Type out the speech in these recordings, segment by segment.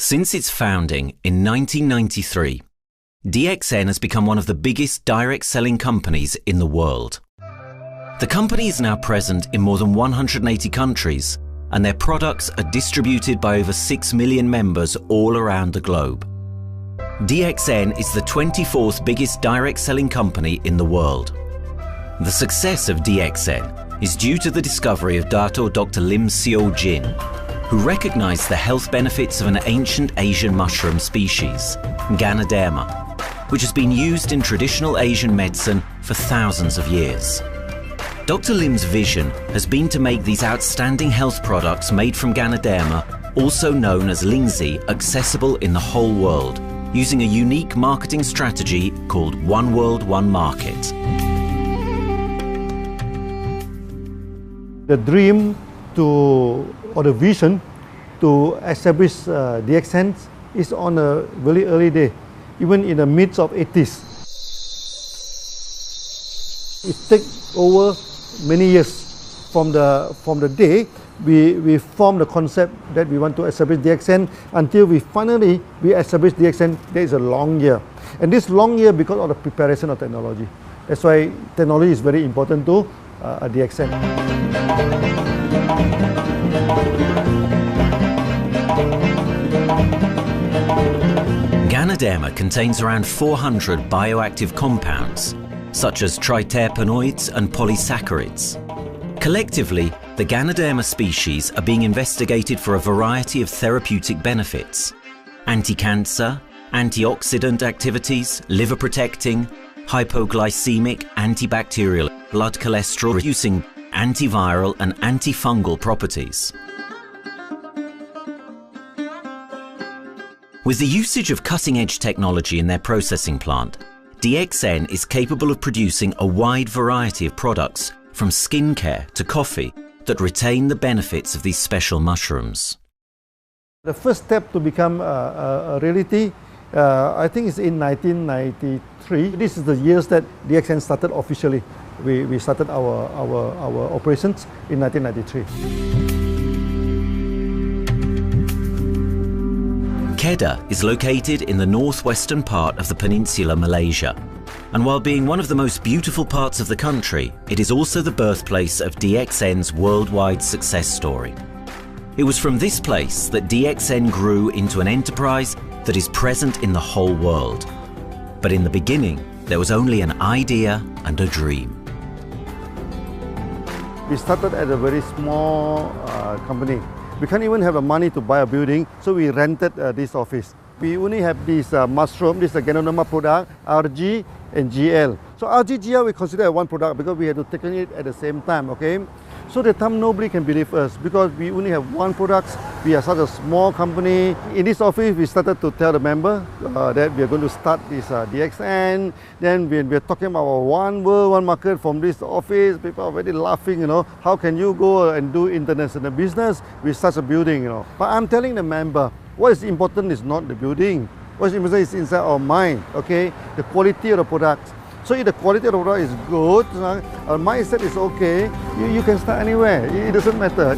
Since its founding in 1993, DXN has become one of the biggest direct selling companies in the world. The company is now present in more than 180 countries, and their products are distributed by over 6 million members all around the globe. DXN is the 24th biggest direct selling company in the world. The success of DXN is due to the discovery of Dr. Lim Seo Jin, who recognized the health benefits of an ancient Asian mushroom species, Ganoderma, which has been used in traditional Asian medicine for thousands of years. Dr. Lim's vision has been to make these outstanding health products made from Ganoderma, also known as Lingzi, accessible in the whole world, using a unique marketing strategy called One World, One Market. The dream or the vision to establish DXN is on a very early day, even in the midst of 80s. It takes over many years from the day we formed the concept that we want to establish DXN until we finally establish DXN. There is a long year, and this long year because of the preparation of technology. That's why technology is very important to DXN. Ganoderma contains around 400 bioactive compounds, such as triterpenoids and polysaccharides. Collectively, the Ganoderma species are being investigated for a variety of therapeutic benefits: anti-cancer, antioxidant activities, liver protecting, hypoglycemic, antibacterial, blood cholesterol reducing, antiviral and antifungal properties. With the usage of cutting-edge technology in their processing plant, DXN is capable of producing a wide variety of products, from skincare to coffee, that retain the benefits of these special mushrooms. The first step to become a reality, I think, is in 1993. This is the years that DXN started officially. We started our operations in 1993. Kedah is located in the northwestern part of the peninsula Malaysia, and while being one of the most beautiful parts of the country, it is also the birthplace of DXN's worldwide success story. It was from this place that DXN grew into an enterprise that is present in the whole world. But in the beginning, there was only an idea and a dream. We started at a very small company. We can't even have the money to buy a building, so we rented this office. We only have this mushroom, this is a Ganoderma product, RG and GL. So RG, GL we consider as one product because we had to take it at the same time, okay? So at the time nobody can believe us because we only have one product. We are such a small company. In this office we started to tell the member that we are going to start this DXN. Then we are talking about one world, one market from this office. People are already laughing, you know, how can you go and do international business with such a building, you know? But I'm telling the member, what is important is not the building. What is important is inside our mind, okay? The quality of the product. So if the quality of the product is good, our mindset is okay, you can start anywhere. It doesn't matter.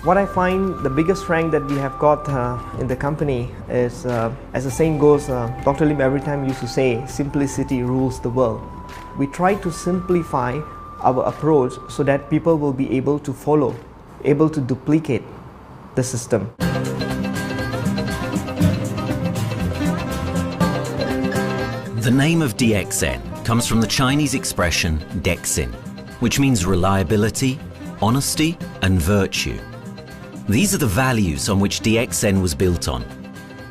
What I find the biggest strength that we have got in the company is, as the saying goes, Dr. Lim every time used to say, simplicity rules the world. We try to simplify our approach so that people will be able to follow, able to duplicate the system. The name of DXN comes from the Chinese expression DXN, which means reliability, honesty and virtue. These are the values on which DXN was built on.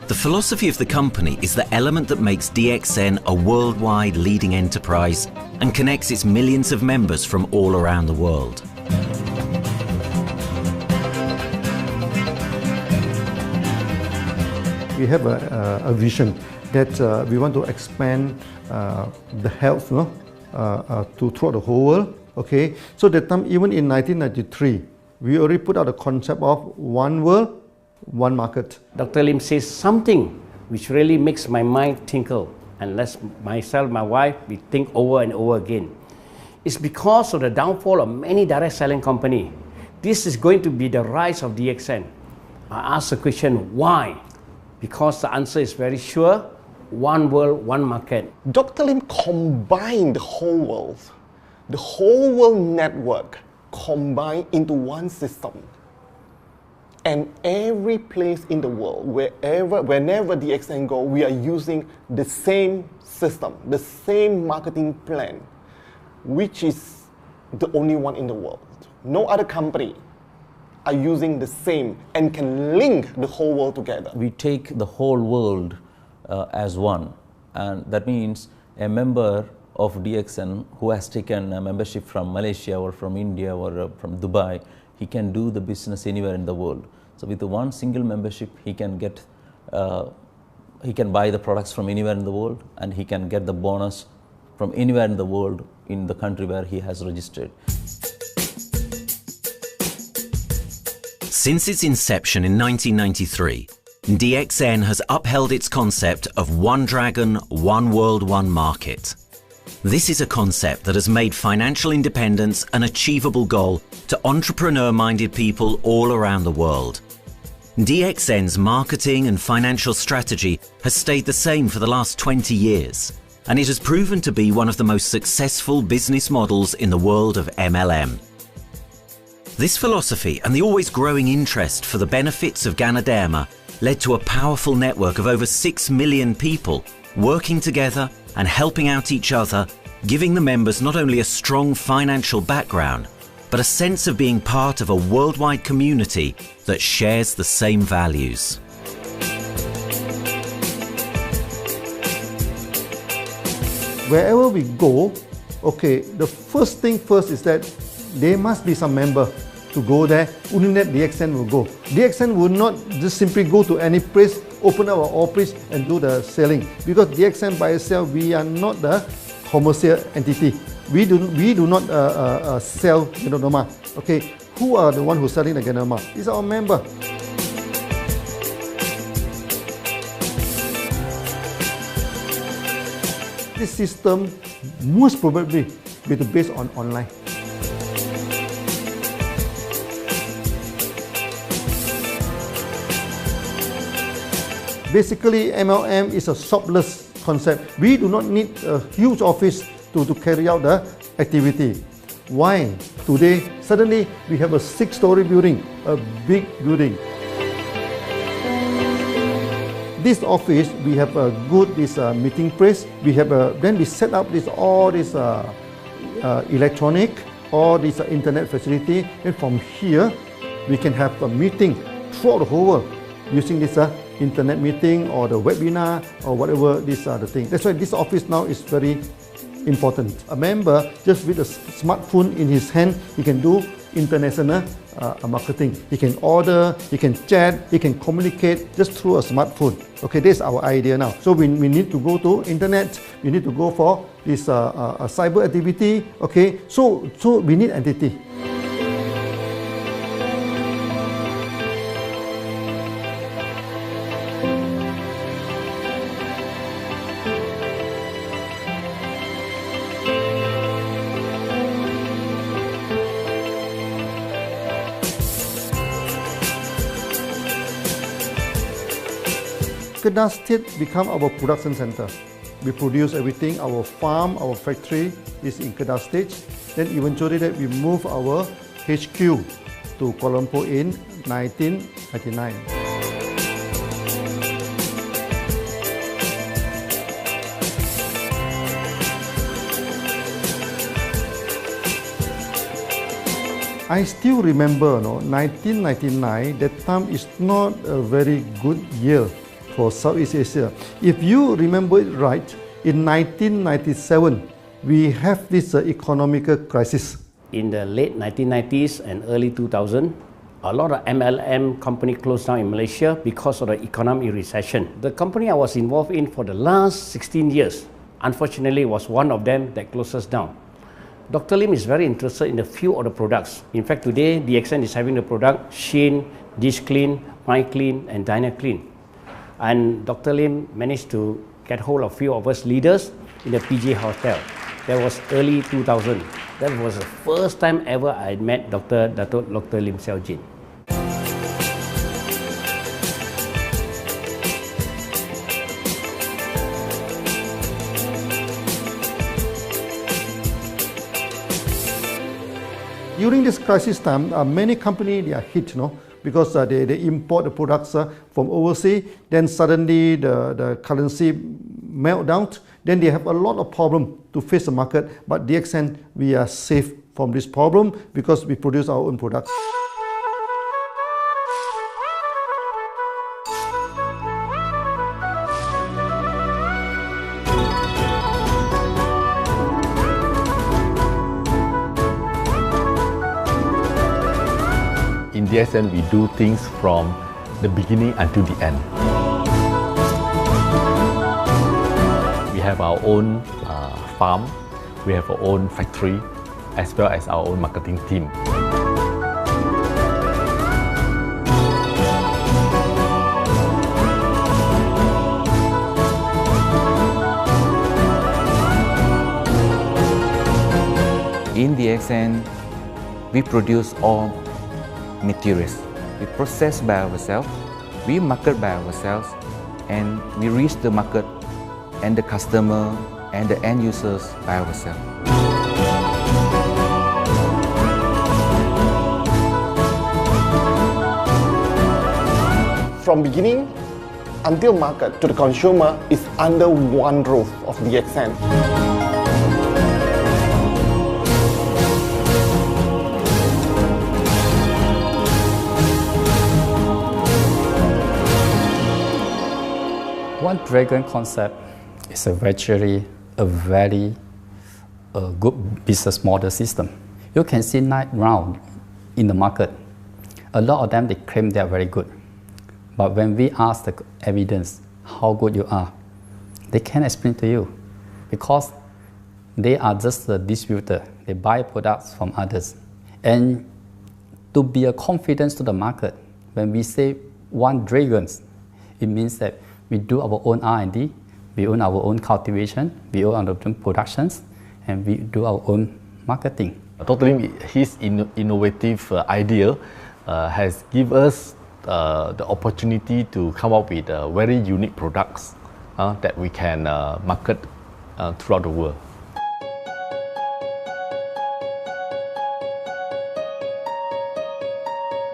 The philosophy of the company is the element that makes DXN a worldwide leading enterprise and connects its millions of members from all around the world. We have a vision that we want to expand the health throughout the whole world. Okay, so that time, even in 1993, we already put out a concept of one world, one market. Dr. Lim says something which really makes my mind tinkle, and lets myself, my wife, we think over and over again. It's because of the downfall of many direct selling companies. This is going to be the rise of DXN. I ask the question, why? Because the answer is very sure, one world, one market. Dr. Lim combined the whole world network combined into one system. And every place in the world, whenever DXN go, we are using the same system, the same marketing plan, which is the only one in the world. No other company are using the same and can link the whole world together. We take the whole world as one, and that means a member of DXN who has taken a membership from Malaysia or from India or from Dubai, he can do the business anywhere in the world. So with the one single membership, he can get, he can buy the products from anywhere in the world, and he can get the bonus from anywhere in the world in the country where he has registered. Since its inception in 1993, DXN has upheld its concept of one dragon, one world, one market. This is a concept that has made financial independence an achievable goal to entrepreneur-minded people all around the world. DXN's marketing and financial strategy has stayed the same for the last 20 years, and it has proven to be one of the most successful business models in the world of MLM. This philosophy and the always growing interest for the benefits of Ganoderma led to a powerful network of over 6 million people working together and helping out each other, giving the members not only a strong financial background, but a sense of being part of a worldwide community that shares the same values. Wherever we go, okay, the first thing first is that there must be some member to go there. Only that DXN will go. DXN will not just simply go to any place, open our office and do the selling. Because DXN by itself, we are not the commercial entity. We do not sell Ganoderma. Okay, who are the one who's selling the Ganoderma? It's our member. This system most probably will be based on online. Basically, MLM is a shopless concept. We do not need a huge office to carry out the activity. Why? Today, suddenly we have a 6-story building, a big building. This office, we have a good meeting place. We have then we set up all this electronic, all this internet facility, and from here we can have a meeting throughout the whole world using this internet meeting or the webinar or whatever these are the things. That's why this office now is very important. A member, just with a smartphone in his hand, he can do international marketing. He can order, he can chat, he can communicate just through a smartphone. Okay, that's our idea now. So we need to go to internet, we need to go for this cyber activity. Okay, so we need entity. Kedah State become our production center. We produce everything. Our farm, our factory is in Kedah State. Then eventually that we move our HQ to Kuala Lumpur in 1999. I still remember, 1999, that time is not a very good year for Southeast Asia. If you remember it right, in 1997, we have this economic crisis. In the late 1990s and early 2000, a lot of MLM company closed down in Malaysia because of the economic recession. The company I was involved in for the last 16 years, unfortunately, was one of them that closes down. Dr. Lim is very interested in a few of the products. In fact, today, DXN is having the product Sheen, Dish Clean, My Clean, and Diner Clean. And Dr. Lim managed to get hold of a few of us leaders in the PJ Hotel. That was early 2000. That was the first time ever I met Dr. Lim Xiaojin. During this crisis time, many companies they are hit, because they import the products from overseas. Then suddenly the currency melt down. Then they have a lot of problem to face the market. But DXN, we are safe from this problem because we produce our own products. In DXN, we do things from the beginning until the end. We have our own farm, we have our own factory, as well as our own marketing team. In DXN, we produce all materials. We process by ourselves, we market by ourselves, and we reach the market and the customer and the end users by ourselves. From beginning until market to the consumer is under one roof of DXN. One dragon concept is a very good business model system. You can see now in the market, a lot of them they claim they are very good. But when we ask the evidence how good you are, they can't explain to you because they are just a distributor. They buy products from others. And to be a confidence to the market, when we say one dragon, it means that we do our own R&D, we own our own cultivation, we own our own productions, and we do our own marketing. Dr. Lim, his innovative idea has given us the opportunity to come up with very unique products that we can market throughout the world.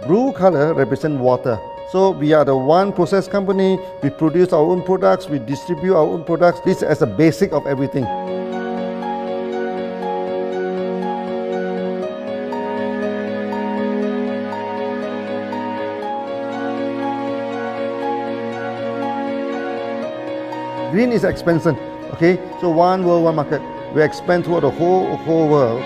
Blue color represents water. So we are the one process company, we produce our own products, we distribute our own products. This is the basic of everything. Green is expansion, okay? So one world, one market. We expand throughout the whole world.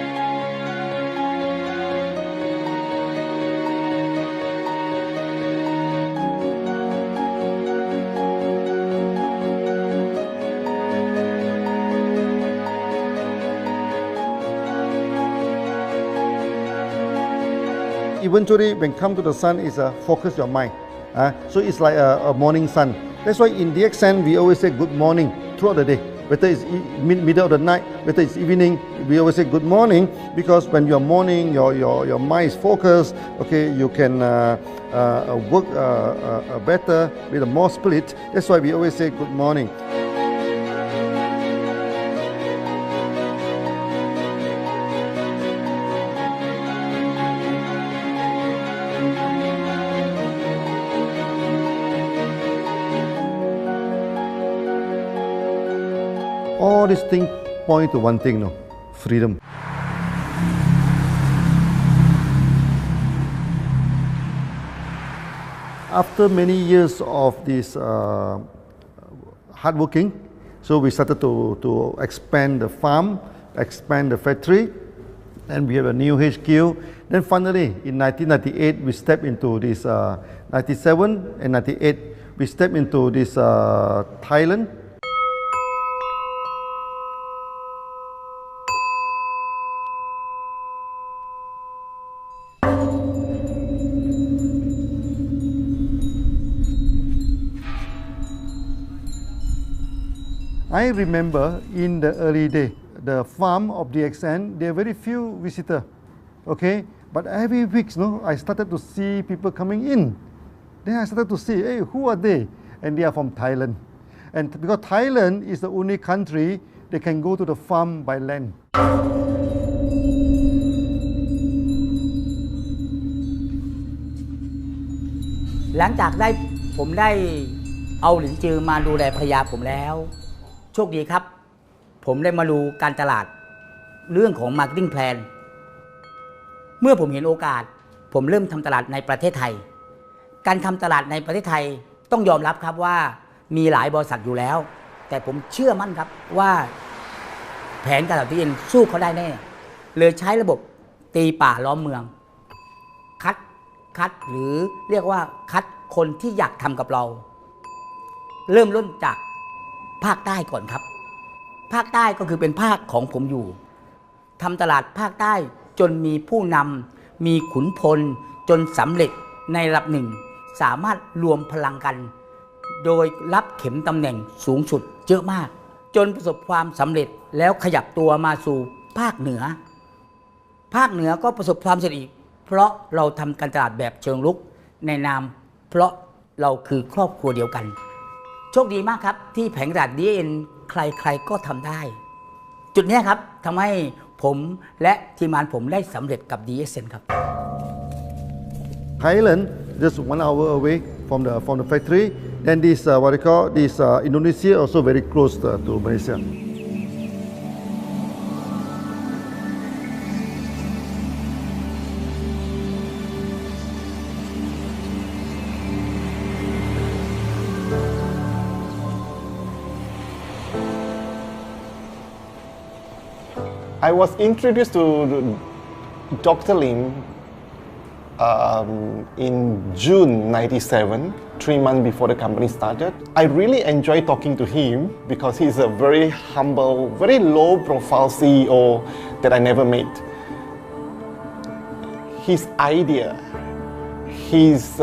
Eventually, when come to the sun, is focus your mind. So it's like a morning sun. That's why in DXN, we always say good morning throughout the day. Whether it's middle of the night, whether it's evening, we always say good morning because when you're morning, your mind is focused. Okay, you can work better with a more spirit. That's why we always say good morning. All these things point to one thing, freedom. After many years of this hard working, so we started to expand the farm, expand the factory, and we have a new HQ. Then finally, in 1998, we stepped into this, 97 and 98, we stepped into this Thailand. I remember in the early day, the farm of DXN, there are very few visitors, okay? But every week, I started to see people coming in. Then I started to see, hey, who are they? And they are from Thailand. And because Thailand is the only country they can go to the farm by land. หลังจากผมได้เอาหลินจือมาดูแลภรรยาผมแล้วโชคดีครับผมได้มาดูการตลาดเรื่องของ Marketing Plan เมื่อผมเห็นโอกาสผมเริ่มทำตลาดในประเทศไทยการทำตลาดในประเทศไทยต้องยอมรับครับว่ามีหลายบริษัทอยู่แล้วแต่ผมเชื่อมั่นครับว่าแผนการตลาดที่เองสู้เขาได้แน่เลยใช้ระบบตีป่าล้อมเมืองคัดหรือเรียกว่าคัดคนที่อยากทำกับเราเริ่มต้นจากภาคใต้ก่อนครับภาคใต้ก็คือเป็นภาคของผมอยู่ทำตลาดภาคใต้จนมีผู้นำมีขุนพลจนสำเร็จในระดับหนึ่งสามารถรวมพลังกันโดยรับเข็มตำแหน่งสูงสุดเยอะมากจนประสบความสำเร็จแล้วขยับตัวมาสู่ภาคเหนือก็ประสบความสำเร็จอีกเพราะเราทำการตลาดแบบเชิงรุกในนามเพราะเราคือครอบครัวเดียวกันโชคดีมากครับที่แผงตลาด DXN ใครๆก็ทำได้จุดนี้ครับทำให้ผมและทีมงานผมได้สำเร็จกับ DXN ครับ Thailand just 1 hour away from the factory. Then this what they call this Indonesia also very close to Malaysia. I was introduced to Dr. Lim in June '97, 3 months before the company started. I really enjoyed talking to him because he's a very humble, very low-profile CEO that I never met. His idea, his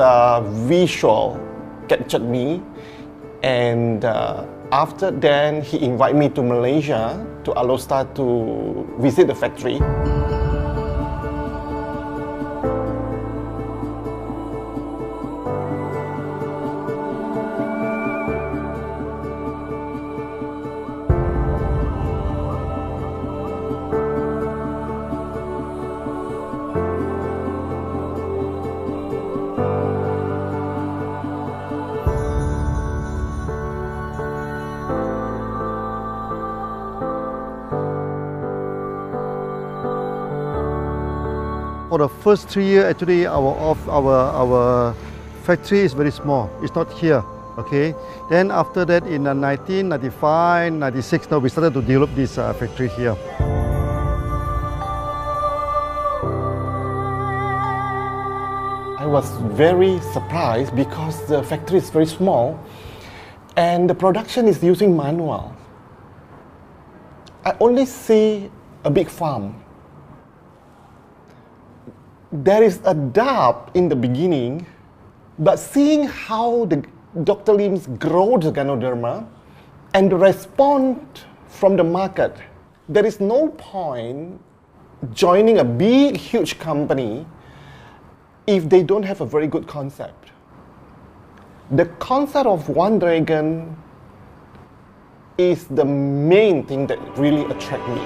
visual captured me, and after then he invited me to Malaysia to Alostar to visit the factory. For the first 3 years, actually, our factory is very small. It's not here, okay? Then after that, in 1995, 96, now we started to develop this factory here. I was very surprised because the factory is very small and the production is using manual. I only see a big farm. There is a doubt in the beginning, but seeing how Dr. Lim's grows the Ganoderma and the response from the market, there is no point joining a big, huge company if they don't have a very good concept. The concept of One Dragon is the main thing that really attracts me.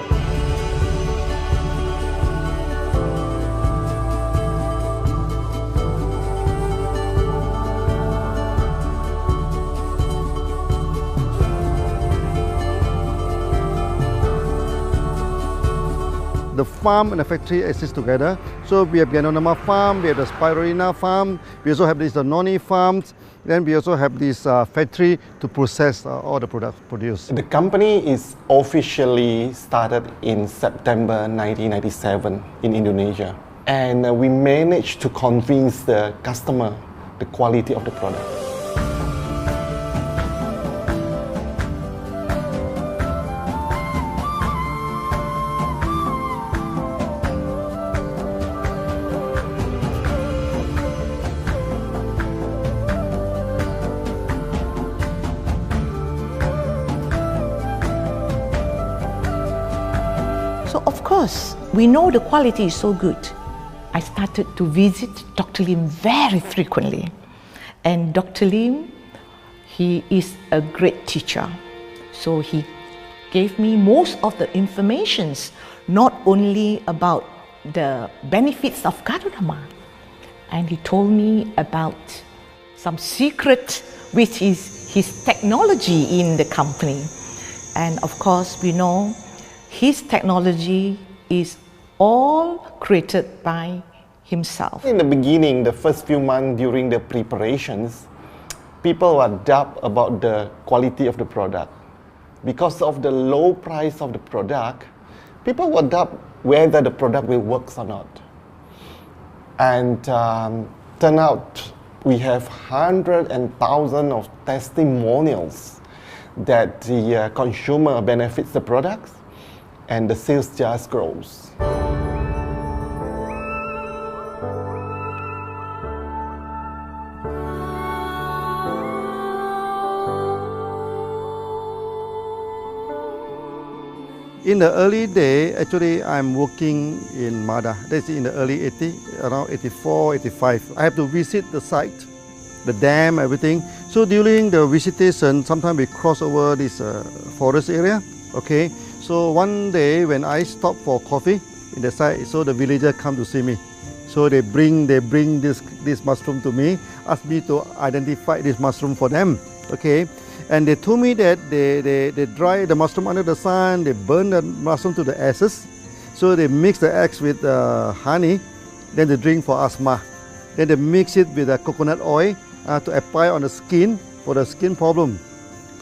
The farm and the factory exist together. So we have Ganoderma farm, we have the Spirulina farm, we also have the noni farms, then we also have this factory to process all the products produced. The company is officially started in September 1997 in Indonesia. And we managed to convince the customer the quality of the product. we know the quality is so good, I started to visit Dr. Lim very frequently. And Dr. Lim, he is a great teacher. So he gave me most of the informations, not only about the benefits of Ganoderma, and he told me about some secret, which is his technology in the company. And of course, we know his technology is all created by himself. In the beginning, the first few months during the preparations, people were doubt about the quality of the product. Because of the low price of the product, people were doubt whether the product will work or not. And turn out we have hundreds and thousands of testimonials that the consumer benefits the products and the sales just grows. In the early day, actually, I'm working in Mada. That's in the early 80s, around 84, 85. I have to visit the site, the dam, everything. So during the visitation, sometimes we cross over this forest area. Okay. So one day when I stop for coffee in the site, so the villager come to see me. So they bring this mushroom to me, ask me to identify this mushroom for them. Okay. And they told me that they dry the mushroom under the sun, they burn the mushroom to the ashes. So they mix the eggs with honey, then they drink for asthma. Then they mix it with coconut oil to apply on the skin for the skin problem.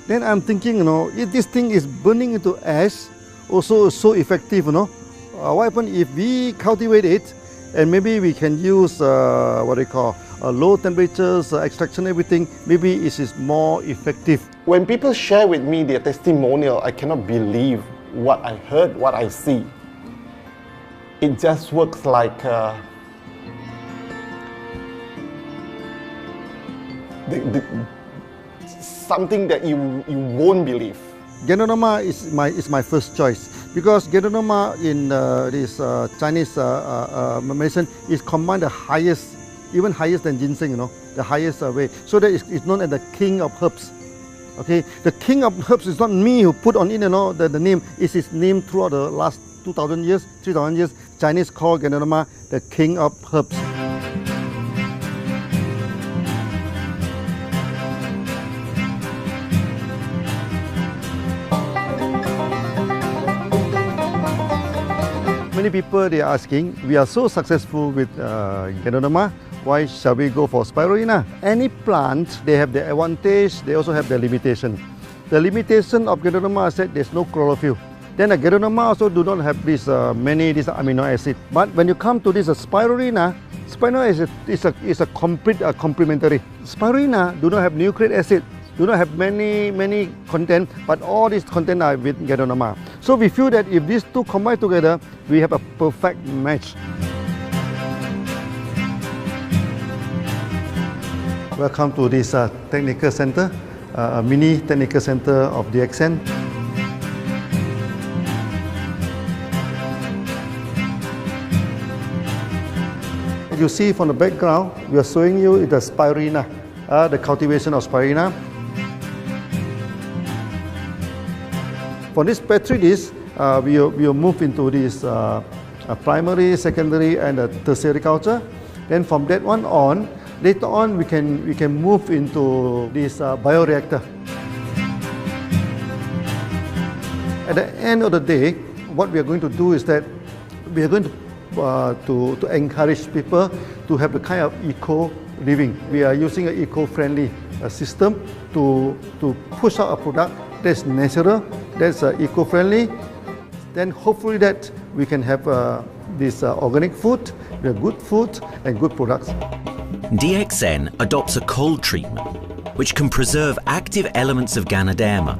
Then I'm thinking, you know, if this thing is burning into ash, also so effective, you know, what happens if we cultivate it and maybe we can use what they call low temperatures, extraction, everything, maybe it is more effective. When people share with me their testimonial, I cannot believe what I heard, what I see. It just works like something that you won't believe. Ganoderma is my first choice because Ganoderma in this Chinese medicine is combined the highest, even higher than ginseng, you know, the highest way. So that it's known as the king of herbs. Okay, the king of herbs is not me who put on it, you know, the name. It's his name throughout the last 2,000 years, 3,000 years. Chinese call Ganoderma the king of herbs. Many people they are asking, we are so successful with Ganoderma, why shall we go for spirulina? Any plant, they have their advantage, they also have their limitation. The limitation of Ganoderma is that there's no chlorophyll. Then the Ganoderma also do not have this many amino acid. But when you come to this spirulina, spirulina is a complete complementary. Spirulina do not have nucleic acid, do not have many content, but all these content are with Ganoderma. So we feel that if these two combine together, we have a perfect match. Welcome to this technical center, a mini technical center of DXN. As you see from the background, we are showing you the spirulina, the cultivation of spirulina. For this petri dish, we will move into this primary, secondary, and tertiary culture. Then from that one on, later on we can move into this bioreactor. At the end of the day, what we are going to do is that we are going to encourage people to have the kind of eco living. We are using an eco-friendly system to push out a product that's natural, that's eco-friendly. Then hopefully that we can have this organic food, good food and good products. DXN adopts a cold treatment which can preserve active elements of Ganoderma.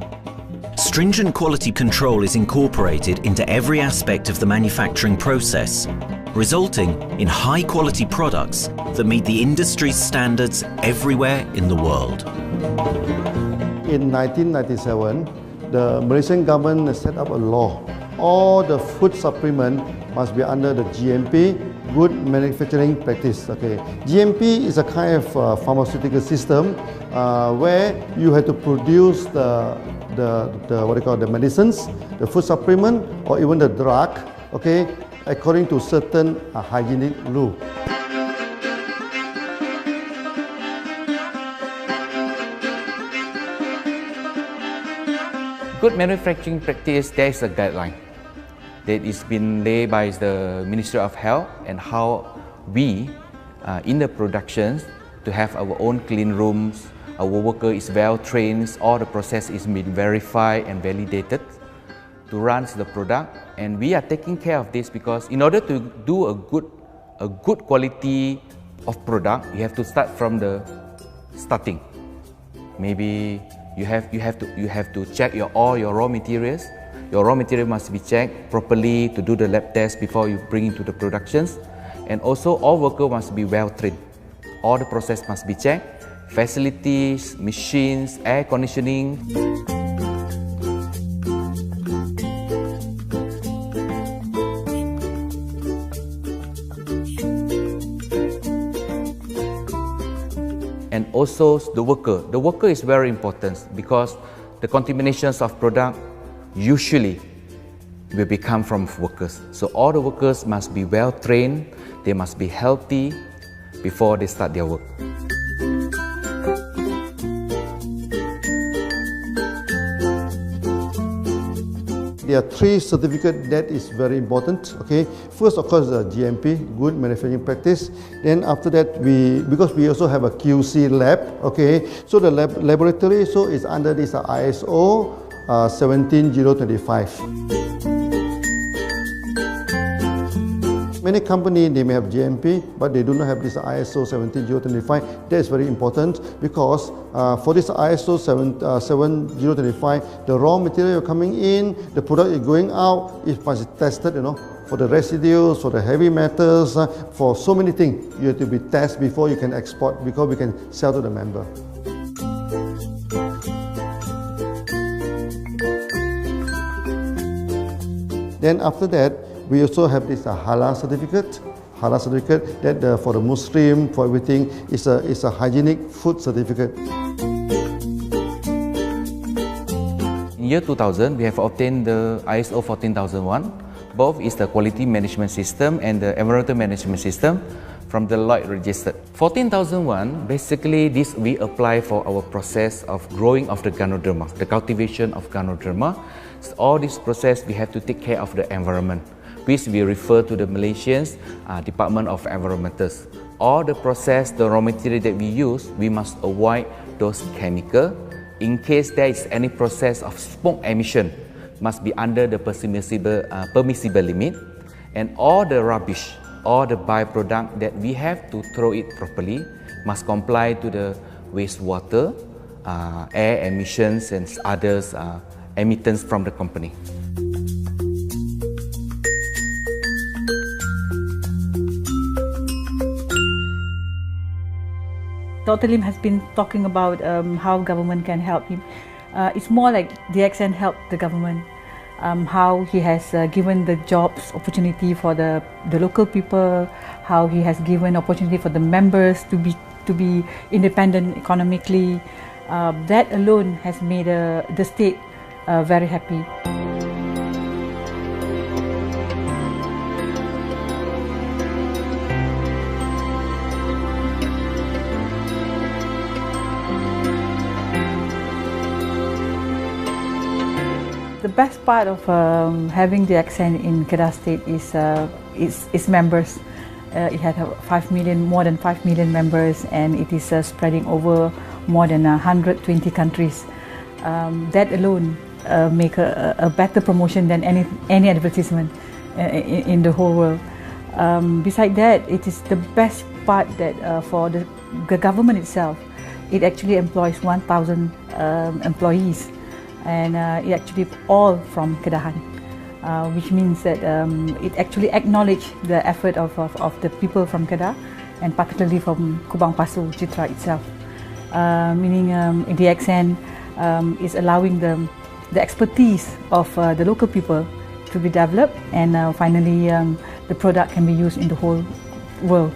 Stringent quality control is incorporated into every aspect of the manufacturing process, resulting in high-quality products that meet the industry's standards everywhere in the world. In 1997, the Malaysian government set up a law. All the food supplement must be under the GMP, Good Manufacturing Practice. Okay, GMP is a kind of pharmaceutical system where you have to produce the what you call the medicines, the food supplement, or even the drug. Okay, according to certain hygienic rule. Good manufacturing practice, there is a guideline that is been laid by the Ministry of Health and how we in the productions to have our own clean rooms, our worker is well trained, all the process is been verified and validated to run the product, and we are taking care of this because in order to do a good quality of product, you have to start from the starting. Maybe you have to check all your raw materials. Your raw material must be checked properly to do the lab test before you bring into the productions. And also all workers must be well trained. All the process must be checked. Facilities, machines, air conditioning. And also the worker. The worker is very important because the contaminations of product usually will become from workers. So all the workers must be well trained, they must be healthy before they start their work. There are 3 certificates that is very important. Okay, first of course the GMP, Good Manufacturing Practice. Then after that because we also have a QC lab. Okay, so the laboratory so is under this ISO 17025. Many companies they may have GMP, but they do not have this ISO 17025. That is very important because for this ISO 7025, the raw material coming in, the product is going out, it must be tested, for the residues, for the heavy metals, for so many things. You have to be tested before you can export, because we can sell to the member. Then after that, we also have this halal certificate. Halal certificate that for the Muslim, for everything, is a hygienic food certificate. In year 2000, we have obtained the ISO 14001. Both is the quality management system and the environmental management system from the Lloyd registered. 14001, basically this we apply for our process of growing of the Ganoderma, the cultivation of Ganoderma. So all this process we have to take care of the environment, which we refer to the Malaysians Department of Environmentals. All the process, the raw material that we use, we must avoid those chemicals. In case there is any process of smoke emission, must be under the permissible limit, and all the rubbish, all the byproduct that we have to throw it properly must comply to the wastewater, air emissions and others emittance from the company. Dr. Lim has been talking about how government can help him. It's more like DXN helped the government, how he has given the jobs opportunity for the local people, how he has given opportunity for the members to be independent economically. That alone has made the state very happy. The best part of having the DXN in Kedah State is its members. It had more than 5 million members, and it is spreading over more than 120 countries. That alone make a better promotion than any advertisement in the whole world. Besides that, it is the best part that for the government itself, it actually employs 1,000 employees, and it actually all from Kedahan, which means that it actually acknowledges the effort of the people from Kedah, and particularly from Kubang Pasu Citra itself. Meaning DXN is allowing the expertise of the local people to be developed, and finally the product can be used in the whole world.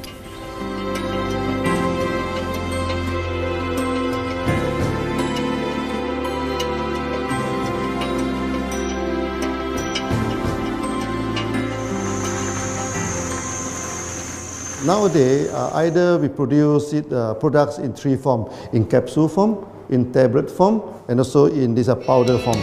Nowadays, either we produce products in three forms: in capsule form, in tablet form, and also in this powder form.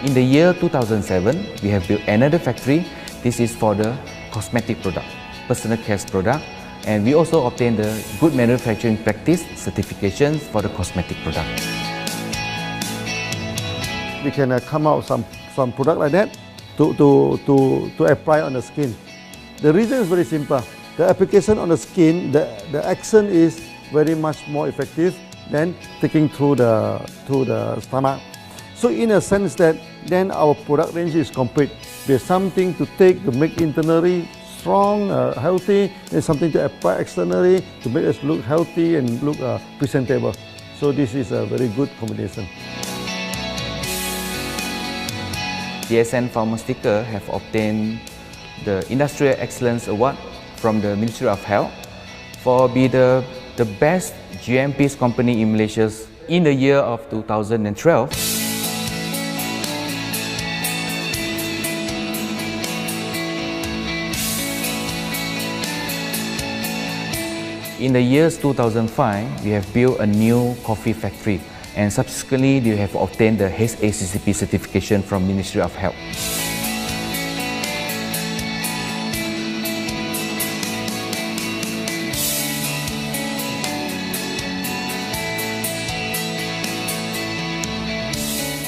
In the year 2007, we have built another factory. This is for the cosmetic product, personal care product, and we also obtained the good manufacturing practice certifications for the cosmetic product. We can come out some product like that to apply on the skin. The reason is very simple. The application on the skin, the action is very much more effective than taking through the stomach. So in a sense that then our product range is complete. There's something to take to make internally strong, healthy. There's something to apply externally to make us look healthy and look presentable. So this is a very good combination. DXN Pharmaceutical have obtained the Industrial Excellence Award from the Ministry of Health for being the best GMP company in Malaysia in the year of 2012. In the years 2005, we have built a new coffee factory, and subsequently we have obtained the HACCP certification from Ministry of Health.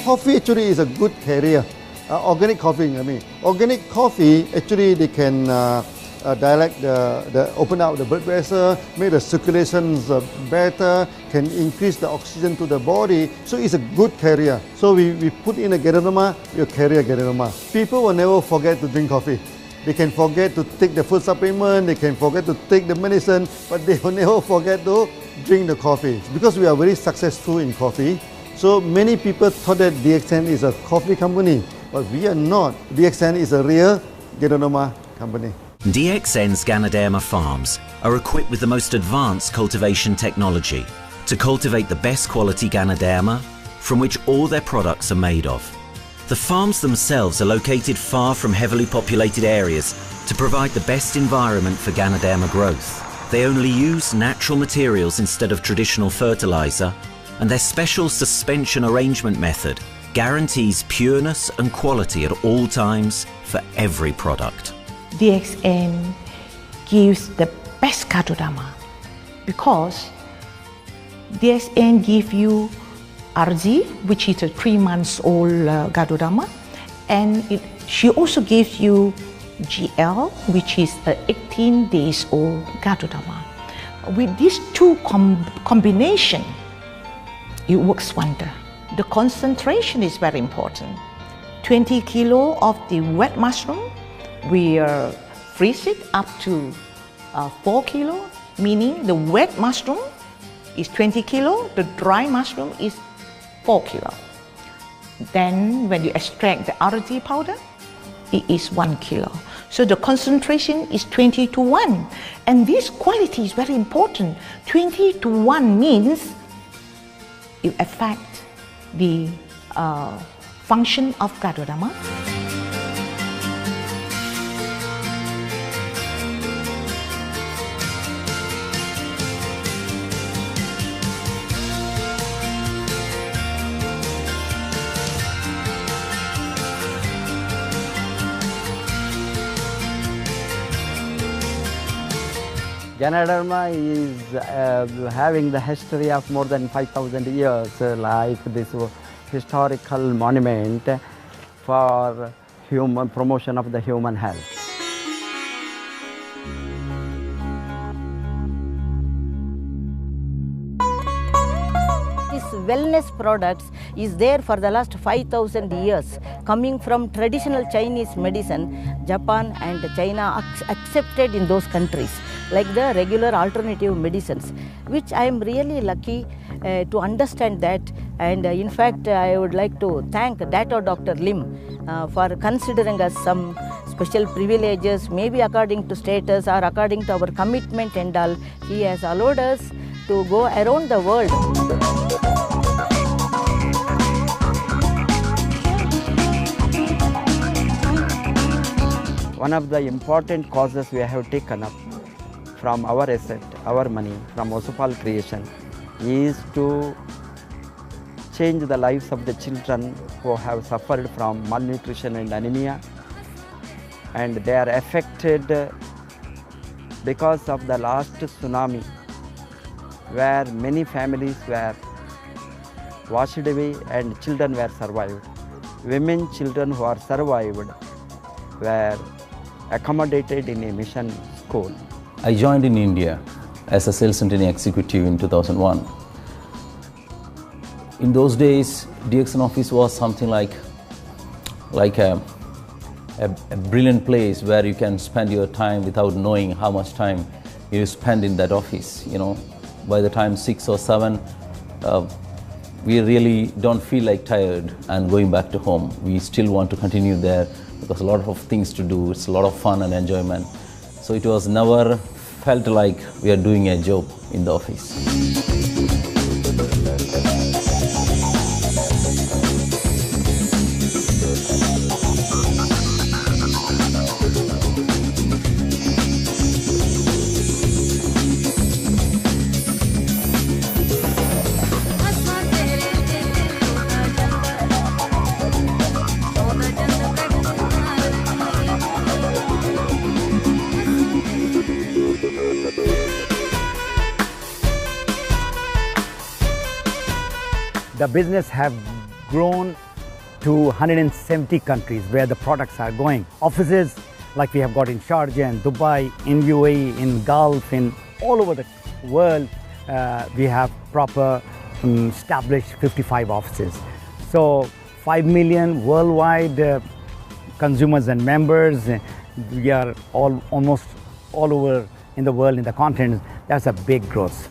Coffee actually is a good carrier. Organic coffee, I mean. Organic coffee, actually they can dilate open up the blood vessel, make the circulations better, can increase the oxygen to the body. So it's a good carrier. So we put in a Ganoderma, you carry a Ganoderma. People will never forget to drink coffee. They can forget to take the food supplement, they can forget to take the medicine, but they will never forget to drink the coffee. Because we are very successful in coffee, so many people thought that DXN is a coffee company, but we are not. DXN is a real Ganoderma company. DXN's Ganoderma farms are equipped with the most advanced cultivation technology to cultivate the best quality Ganoderma from which all their products are made of. The farms themselves are located far from heavily populated areas to provide the best environment for Ganoderma growth. They only use natural materials instead of traditional fertilizer, and their special suspension arrangement method guarantees pureness and quality at all times for every product. DXN gives the best Ganoderma because DXN gives you RZ, which is a 3 months old Ganoderma, and she also gives you GL, which is a 18 days old Ganoderma. With these two combination, it works wonder. The concentration is very important. 20 kilo of the wet mushroom, we freeze it up to 4 kilo, meaning the wet mushroom is 20 kilo, the dry mushroom is 4 kilo. Then when you extract the RZ powder, it is 1 kilo. So the concentration is 20 to 1. And this quality is very important. 20 to 1 means it affects the function of Ganoderma. Ganoderma is having the history of more than 5,000 years, like this historical monument for human promotion of the human health. This wellness products is there for the last 5,000 years, coming from traditional Chinese medicine. Japan and China accepted in those countries, like the regular alternative medicines, which I am really lucky to understand that. And in fact, I would like to thank Dr. Lim for considering us some special privileges, maybe according to status or according to our commitment and all. He has allowed us to go around the world. One of the important causes we have taken up from our asset, our money, from Osopal creation, is to change the lives of the children who have suffered from malnutrition and anemia, and they are affected because of the last tsunami, where many families were washed away and children were survived. Women, children who are survived were accommodated in a mission school. I joined in India as a sales and training executive in 2001. In those days, DXN office was something like a brilliant place where you can spend your time without knowing how much time you spend in that office. You know, by the time 6 or 7, we really don't feel like tired and going back to home. We still want to continue there because a lot of things to do. It's a lot of fun and enjoyment. So it was never felt like we are doing a job in the office. The business have grown to 170 countries where the products are going. Offices like we have got in Sharjah and Dubai, in UAE, in Gulf, in all over the world, we have proper established 55 offices. So 5 million worldwide consumers and members. We are almost all over in the world, in the continents. That's a big growth.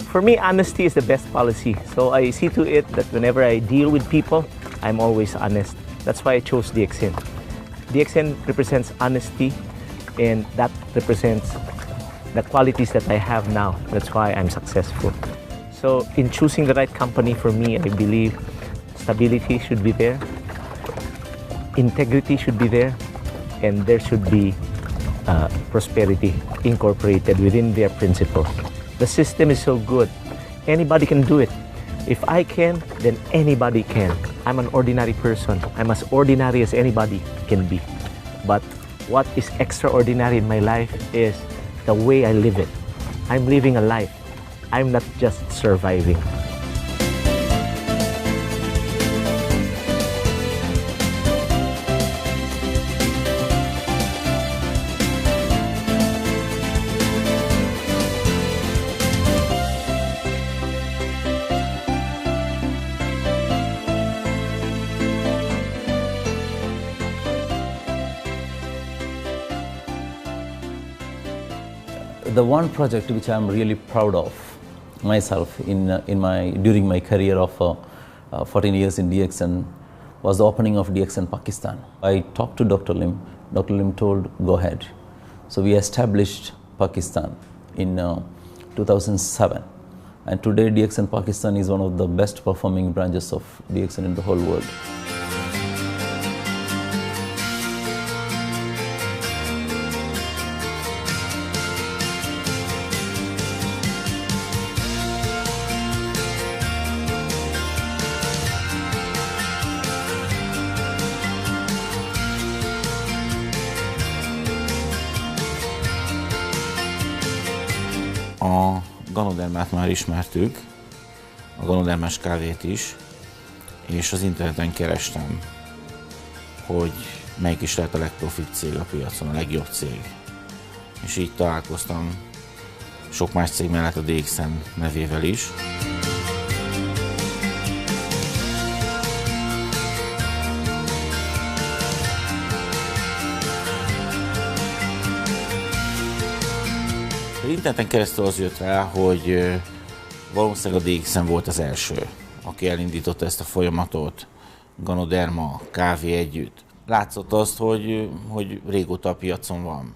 For me, honesty is the best policy. So I see to it that whenever I deal with people, I'm always honest. That's why I chose DXN. DXN represents honesty, and that represents the qualities that I have now. That's why I'm successful. So in choosing the right company for me, I believe stability should be there, integrity should be there, and there should be prosperity incorporated within their principles. The system is so good. Anybody can do it. If I can, then anybody can. I'm an ordinary person. I'm as ordinary as anybody can be. But what is extraordinary in my life is the way I live it. I'm living a life. I'm not just surviving. The one project which I'm really proud of myself during my career of 14 years in DXN was the opening of DXN Pakistan. I talked to Dr. Lim. Dr. Lim told, go ahead. So we established Pakistan in 2007. And today DXN Pakistan is one of the best performing branches of DXN in the whole world. A Ganodermát már ismertük, a Ganodermás kávét is, és az interneten kerestem, hogy melyik is lehet a legprofibb cég a piacon, a legjobb cég. És így találkoztam sok más cég mellett a DXN nevével is. Interneten keresztül az jött rá, hogy valószínűleg a DXN volt az első, aki elindította ezt a folyamatot, Ganoderma, kávé együtt. Látszott azt, hogy régóta a piacon van.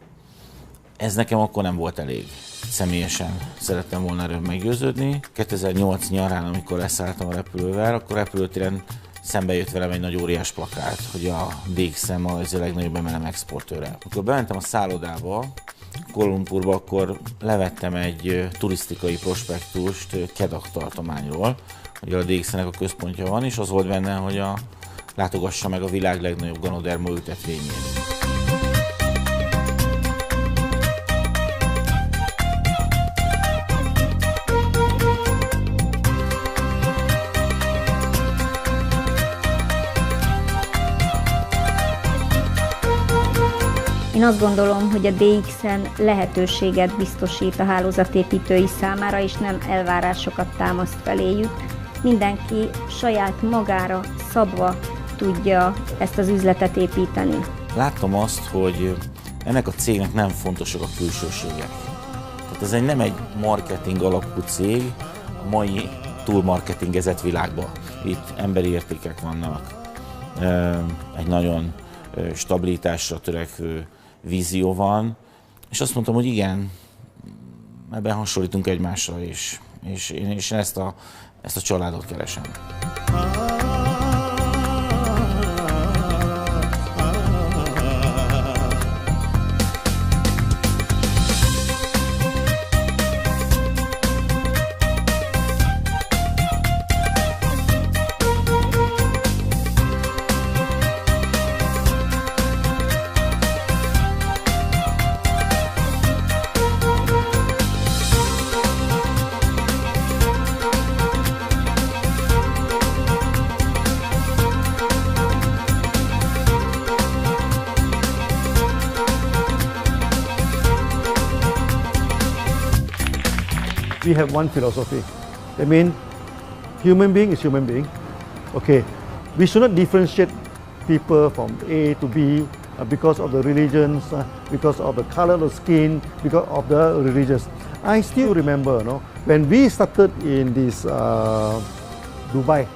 Ez nekem akkor nem volt elég. Személyesen szerettem volna erről meggyőződni. 2008 nyarán, amikor leszálltam a repülővel, akkor repülőtéren szembe jött velem egy nagy óriás plakát, hogy a DXN az a legnagyobb MLM exportőre. Amikor bementem a szállodába, Kuala Lumpurba, akkor levettem egy turisztikai prospektust Kedah tartományról, hogy a DXN-nek a központja van, és az volt benne, hogy látogassa meg a világ legnagyobb Ganoderma ültetvényét. Én azt gondolom, hogy a DXN lehetőséget biztosít a hálózatépítői számára, és nem elvárásokat támaszt feléjük. Mindenki saját magára szabva tudja ezt az üzletet építeni. Láttam azt, hogy ennek a cégnek nem fontosak a külsőségek. Tehát nem egy marketing alapú cég a mai túlmarketingezett világban. Itt emberi értékek vannak, egy nagyon stabilitásra törekvő vízió van, és azt mondtam, hogy igen, ebben hasonlítunk egymásra, és én ezt a családot keresem. We have one philosophy. I mean, human being is human being. Okay, we should not differentiate people from A to B because of the religions, because of the color of the skin, because of the religions. I still remember, when we started in this Dubai,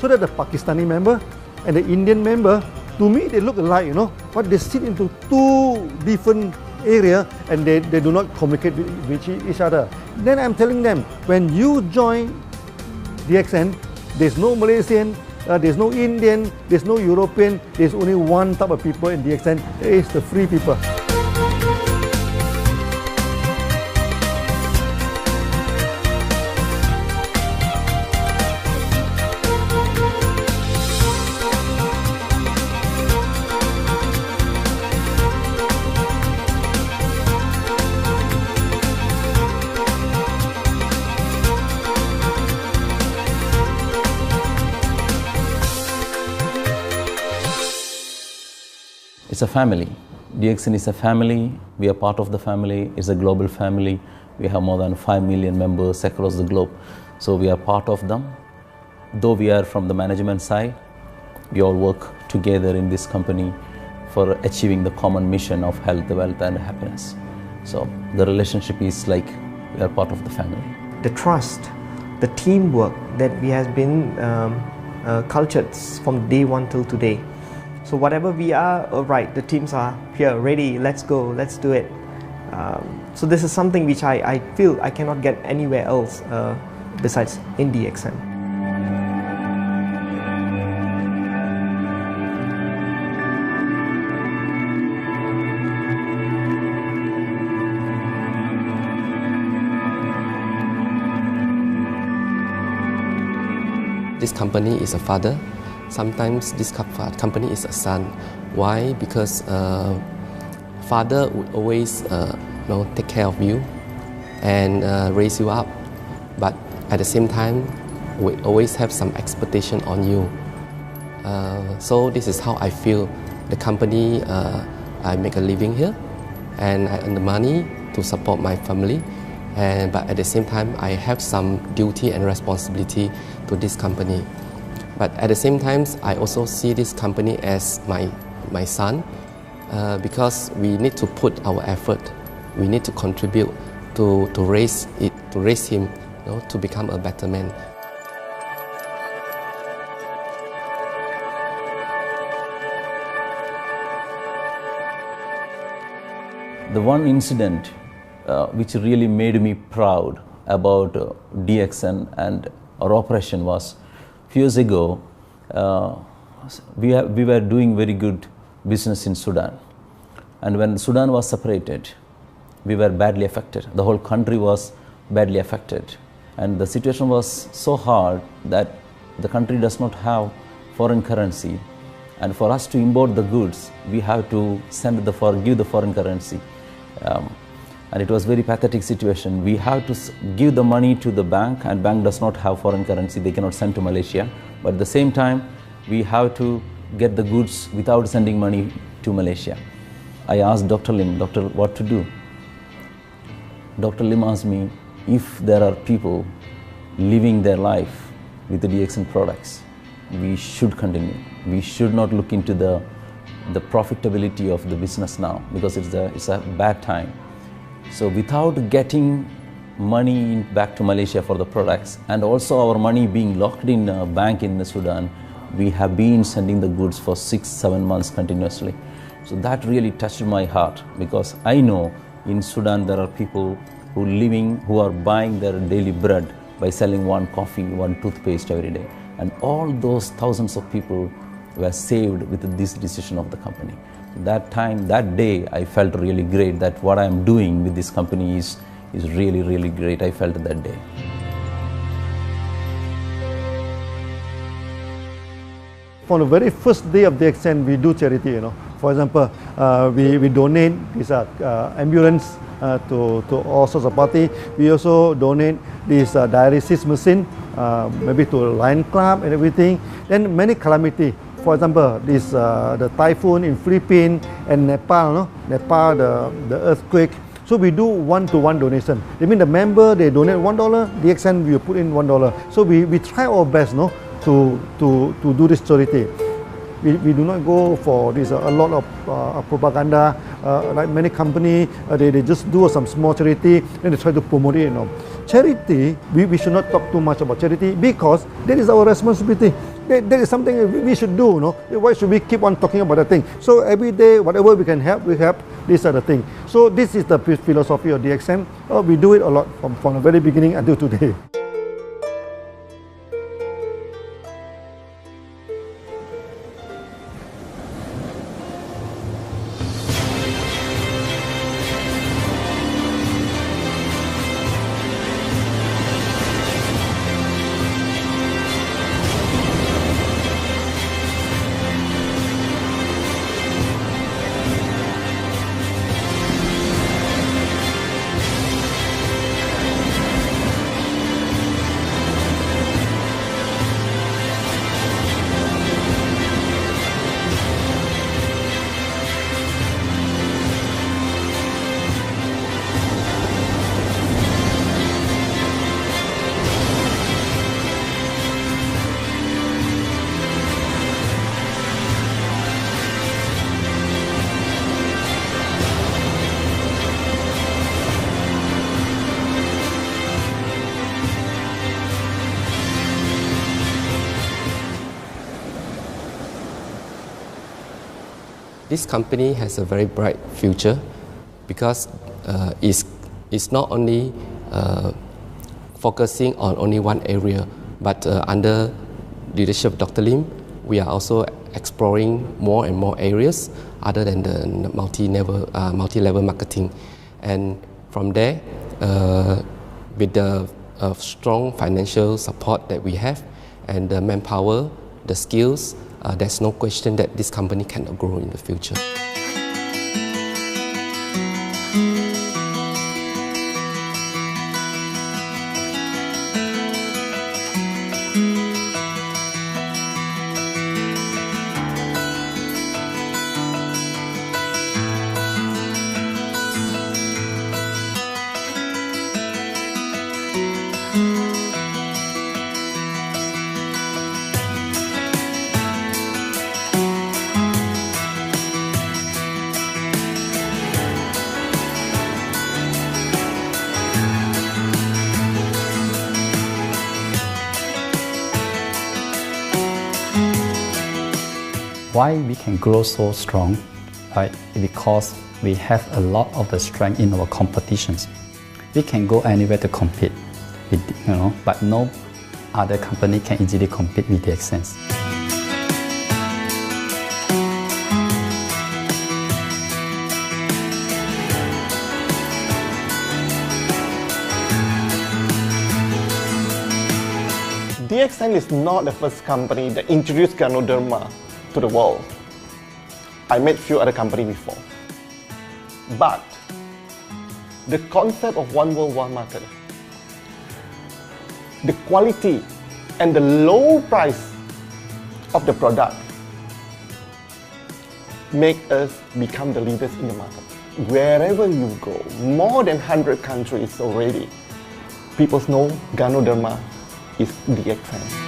so that the Pakistani member and the Indian member, to me they look alike, but they sit into two different area and they do not communicate with each other. Then I'm telling them, when you join DXN, there's no Malaysian, there's no Indian, there's no European, there's only one type of people in DXN, it's the free people. It's a family. DXN is a family. We are part of the family. It's a global family. We have more than 5 million members across the globe. So we are part of them. Though we are from the management side, we all work together in this company for achieving the common mission of health, wealth and happiness. So the relationship is like we are part of the family. The trust, the teamwork that we has been cultured from day one till today. So whatever we are, right, the teams are here, ready, let's go, let's do it. So this is something which I feel I cannot get anywhere else besides in DXN. This company is a father. Sometimes this company is a son. Why? Because father would always take care of you and raise you up. But at the same time, we always have some expectation on you. So this is how I feel. The company, I make a living here, and I earn the money to support my family. But at the same time, I have some duty and responsibility to this company. But at the same time, I also see this company as my son, because we need to put our effort. We need to contribute to raise him, to become a better man. The one incident which really made me proud about DXN and our operation was a few years ago. We were doing very good business in Sudan, and when Sudan was separated, we were badly affected. The whole country was badly affected, and the situation was so hard that the country does not have foreign currency, and for us to import the goods, we have to give the foreign currency. And it was a very pathetic situation. We have to give the money to the bank, and bank does not have foreign currency. They cannot send to Malaysia. But at the same time, we have to get the goods without sending money to Malaysia. I asked Dr. Lim, "Doctor, what to do?" Dr. Lim asked me, if there are people living their life with the DXN products, we should continue. We should not look into the profitability of the business now, because it's a bad time. So without getting money back to Malaysia for the products, and also our money being locked in a bank in Sudan, we have been sending the goods for 6-7 months continuously. So that really touched my heart, because I know in Sudan there are people who are buying their daily bread by selling one coffee, one toothpaste every day. And all those thousands of people were saved with this decision of the company. That day, I felt really great that what I am doing with this company is really, really great. I felt that day. From the very first day of DXN, we do charity. For example, we donate this ambulance to all sorts of parties. We also donate this dialysis machine, maybe to Lion Club and everything. Then many calamity. For example, the typhoon in Philippines and Nepal, the earthquake. So we do one-to-one donation. That means the member, they donate $1, DXN will put in $1. So we try our best to do this charity. We do not go for this a lot of propaganda, like many companies, they just do some small charity and they try to promote it. Charity, we should not talk too much about charity, because that is our responsibility. That is something we should do. Why should we keep on talking about that thing? So every day, whatever we can help, we help. These are the things. So this is the philosophy of DXN. We do it a lot from the very beginning until today. This company has a very bright future, because it's not only focusing on only one area, but under leadership of Dr. Lim, we are also exploring more and more areas other than the multi-level marketing. And from there, with the strong financial support that we have and the manpower, the skills, there's no question that this company cannot grow in the future. Why we can grow so strong? Right? Because we have a lot of the strength in our competitions. We can go anywhere to compete, but no other company can easily compete with DXN. DXN is not the first company that introduced Ganoderma to the world. I met few other companies before. But the concept of one world, one market, the quality and the low price of the product make us become the leaders in the market. Wherever you go, more than 100 countries already, people know Ganoderma is DXN.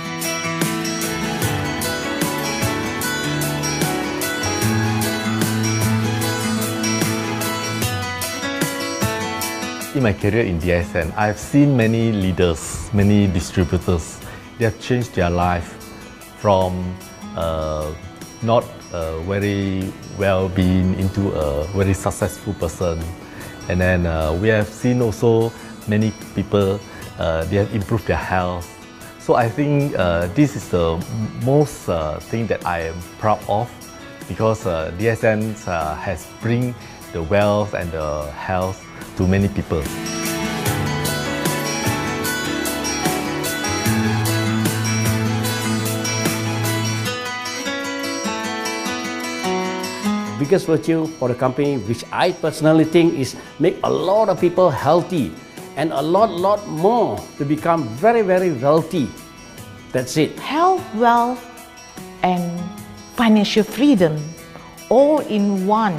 In my career in DXN, I've seen many leaders, many distributors. They have changed their life from not very well-being into a very successful person. And then we have seen also many people, they have improved their health. So I think this is the most thing that I am proud of, because DXN has bring the wealth and the health to many people. Biggest virtue for the company, which I personally think is make a lot of people healthy and a lot more to become very wealthy. That's it. Health, wealth, and financial freedom all in one.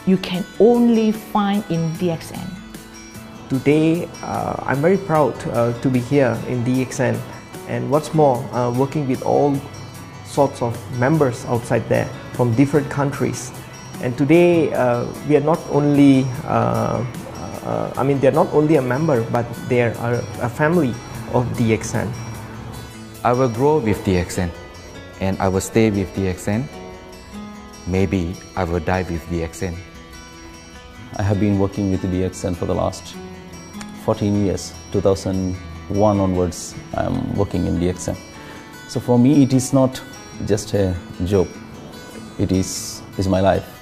You can only find in DXN. Today, I'm very proud to be here in DXN, and what's more, working with all sorts of members outside there from different countries. And today, we are not only, they're not only a member, but they are a family of DXN. I will grow with DXN, and I will stay with DXN. Maybe I will die with DXN. I have been working with DXN for the last 14 years. 2001 onwards, I am working in DXN. So for me, it is not just a job. It is my life.